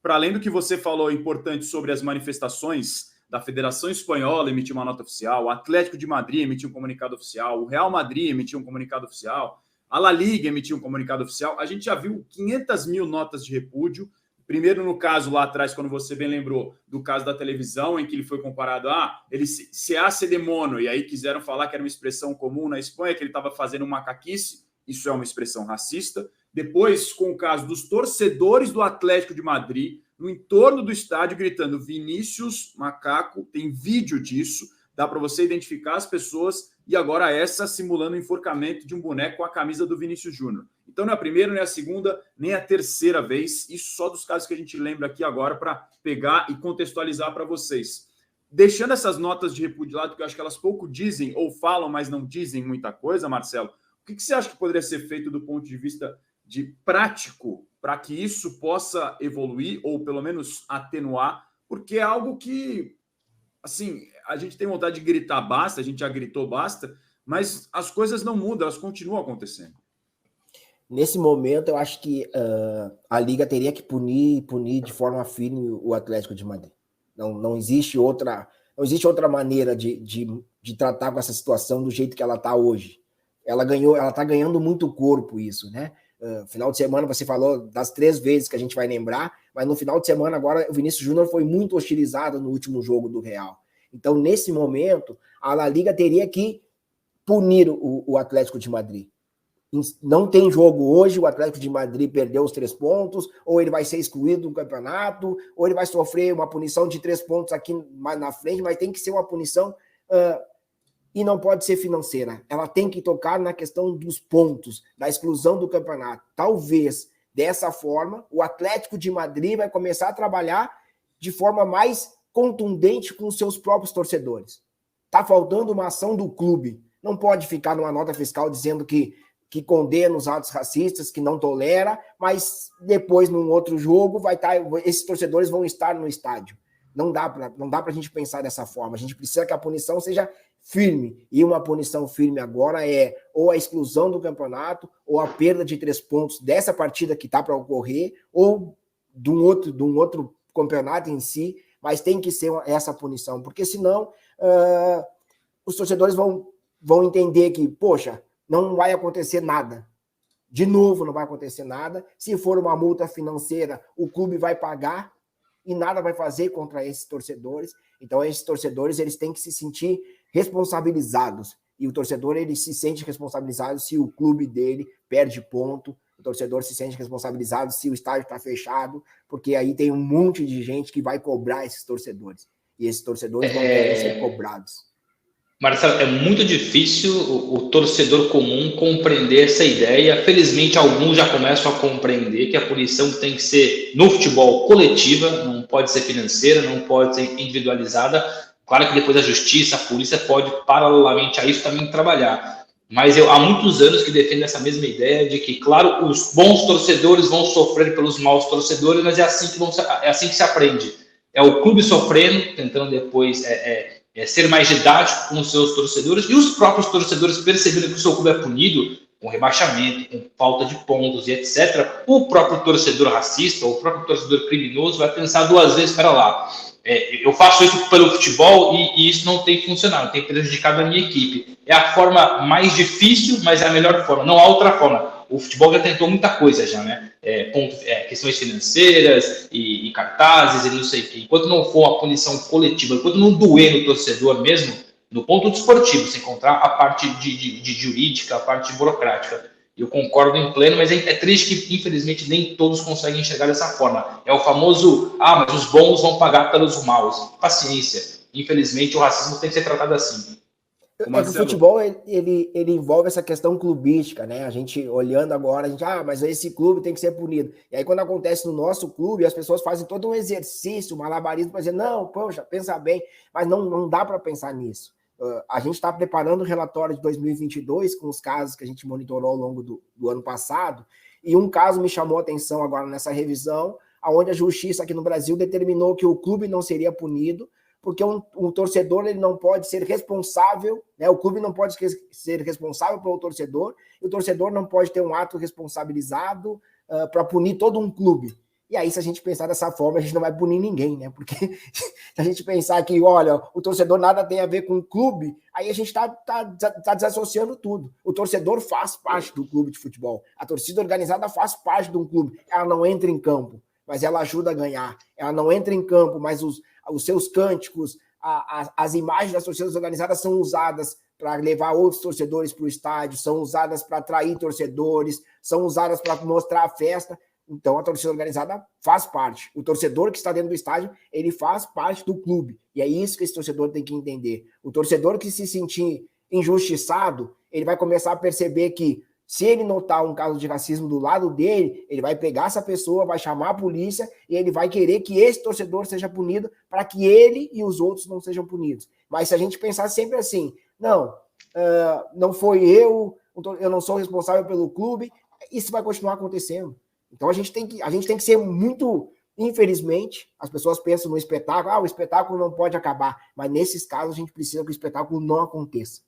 para além do que você falou importante sobre as manifestações da Federação Espanhola emitiu uma nota oficial, o Atlético de Madrid emitiu um comunicado oficial, o Real Madrid emitiu um comunicado oficial, a La Liga emitiu um comunicado oficial, a gente já viu 500 mil notas de repúdio. Primeiro, no caso lá atrás, quando você bem lembrou do caso da televisão, em que ele foi comparado ele se hace de mono, e aí quiseram falar que era uma expressão comum na Espanha, que ele estava fazendo uma macaquice, isso é uma expressão racista. Depois, com o caso dos torcedores do Atlético de Madrid, no entorno do estádio, gritando Vinícius Macaco, tem vídeo disso, dá para você identificar as pessoas, e agora essa simulando o enforcamento de um boneco com a camisa do Vinícius Júnior. Então, não é a primeira, nem a segunda, nem a terceira vez, isso só dos casos que a gente lembra aqui agora para pegar e contextualizar para vocês. Deixando essas notas de repúdio de lado, que eu acho que elas pouco dizem ou falam, mas não dizem muita coisa, Marcelo, o que você acha que poderia ser feito do ponto de vista de prático para que isso possa evoluir ou pelo menos atenuar? Porque é algo que, assim, a gente tem vontade de gritar basta, a gente já gritou basta, mas as coisas não mudam, elas continuam acontecendo. Nesse momento, eu acho que a Liga teria que punir de forma firme o Atlético de Madrid. Não existe outra maneira de tratar com essa situação do jeito que ela está hoje. Ela está ganhando muito corpo isso, né? Final de semana, você falou das 3 vezes que a gente vai lembrar, mas no final de semana agora o Vinícius Júnior foi muito hostilizado no último jogo do Real. Então, nesse momento, a La Liga teria que punir o Atlético de Madrid. Não tem jogo hoje, o Atlético de Madrid perdeu os 3 pontos, ou ele vai ser excluído do campeonato, ou ele vai sofrer uma punição de 3 pontos aqui mais na frente, mas tem que ser uma punição e não pode ser financeira. Ela tem que tocar na questão dos pontos, da exclusão do campeonato. Talvez, dessa forma, o Atlético de Madrid vai começar a trabalhar de forma mais contundente com os seus próprios torcedores. Está faltando uma ação do clube. Não pode ficar numa nota fiscal dizendo que condena os atos racistas, que não tolera, mas depois, num outro jogo, esses torcedores vão estar no estádio. Não dá para a gente pensar dessa forma. A gente precisa que a punição seja firme. E uma punição firme agora é ou a exclusão do campeonato, ou a perda de 3 pontos dessa partida que está para ocorrer, ou de um outro campeonato em si, mas tem que ser essa punição, porque senão os torcedores vão entender que, poxa, não vai acontecer nada. De novo, não vai acontecer nada. Se for uma multa financeira, o clube vai pagar e nada vai fazer contra esses torcedores. Então, esses torcedores eles têm que se sentir responsabilizados. E o torcedor ele se sente responsabilizado se o clube dele perde ponto. O torcedor se sente responsabilizado se o estádio está fechado, porque aí tem um monte de gente que vai cobrar esses torcedores. E esses torcedores não querem ser cobrados. Marcelo, é muito difícil o torcedor comum compreender essa ideia. Felizmente, alguns já começam a compreender que a punição tem que ser, no futebol, coletiva, não pode ser financeira, não pode ser individualizada. Claro que depois a justiça, a polícia pode, paralelamente a isso, também trabalhar. Mas eu há muitos anos que defendo essa mesma ideia de que, claro, os bons torcedores vão sofrer pelos maus torcedores, mas é assim que se aprende. É o clube sofrendo, tentando depois ser mais didático com os seus torcedores, e os próprios torcedores percebendo que o seu clube é punido com rebaixamento, com falta de pontos e etc. O próprio torcedor racista, ou o próprio torcedor criminoso vai pensar 2 vezes, espera lá, eu faço isso pelo futebol e isso não tem funcionado, tem prejudicado a minha equipe. É a forma mais difícil, mas é a melhor forma, não há outra forma. O futebol já tentou muita coisa já, né? Questões financeiras e cartazes e não sei o quê. Enquanto não for uma punição coletiva, enquanto não doer no torcedor mesmo, no ponto desportivo, se encontrar a parte de jurídica, a parte burocrática. Eu concordo em pleno, mas é triste que, infelizmente, nem todos conseguem enxergar dessa forma. É o famoso, mas os bons vão pagar pelos maus. Paciência. Infelizmente, o racismo tem que ser tratado assim. O futebol, ele envolve essa questão clubística, né? A gente olhando agora, mas esse clube tem que ser punido. E aí, quando acontece no nosso clube, as pessoas fazem todo um exercício, um malabarismo, para dizer, não, poxa, pensa bem, mas não dá para pensar nisso. A gente está preparando o relatório de 2022 com os casos que a gente monitorou ao longo do ano passado, e um caso me chamou a atenção agora nessa revisão, onde a justiça aqui no Brasil determinou que o clube não seria punido, porque um torcedor ele não pode ser responsável, né? O clube não pode ser responsável pelo torcedor, e o torcedor não pode ter um ato responsabilizado para punir todo um clube. E aí, se a gente pensar dessa forma, a gente não vai punir ninguém, né? Porque se a gente pensar que, olha, o torcedor nada tem a ver com o clube, aí a gente tá desassociando tudo. O torcedor faz parte do clube de futebol. A torcida organizada faz parte de um clube. Ela não entra em campo, mas ela ajuda a ganhar. Ela não entra em campo, mas os seus cânticos, as imagens das torcidas organizadas são usadas para levar outros torcedores para o estádio, são usadas para atrair torcedores, são usadas para mostrar a festa. Então, a torcida organizada faz parte. O torcedor que está dentro do estádio, ele faz parte do clube. E é isso que esse torcedor tem que entender. O torcedor que se sentir injustiçado, ele vai começar a perceber que, se ele notar um caso de racismo do lado dele, ele vai pegar essa pessoa, vai chamar a polícia e ele vai querer que esse torcedor seja punido para que ele e os outros não sejam punidos. Mas se a gente pensar sempre assim, não foi eu não sou responsável pelo clube, isso vai continuar acontecendo. Então a gente tem que ser muito, infelizmente, as pessoas pensam no espetáculo, o espetáculo não pode acabar, mas nesses casos a gente precisa que o espetáculo não aconteça.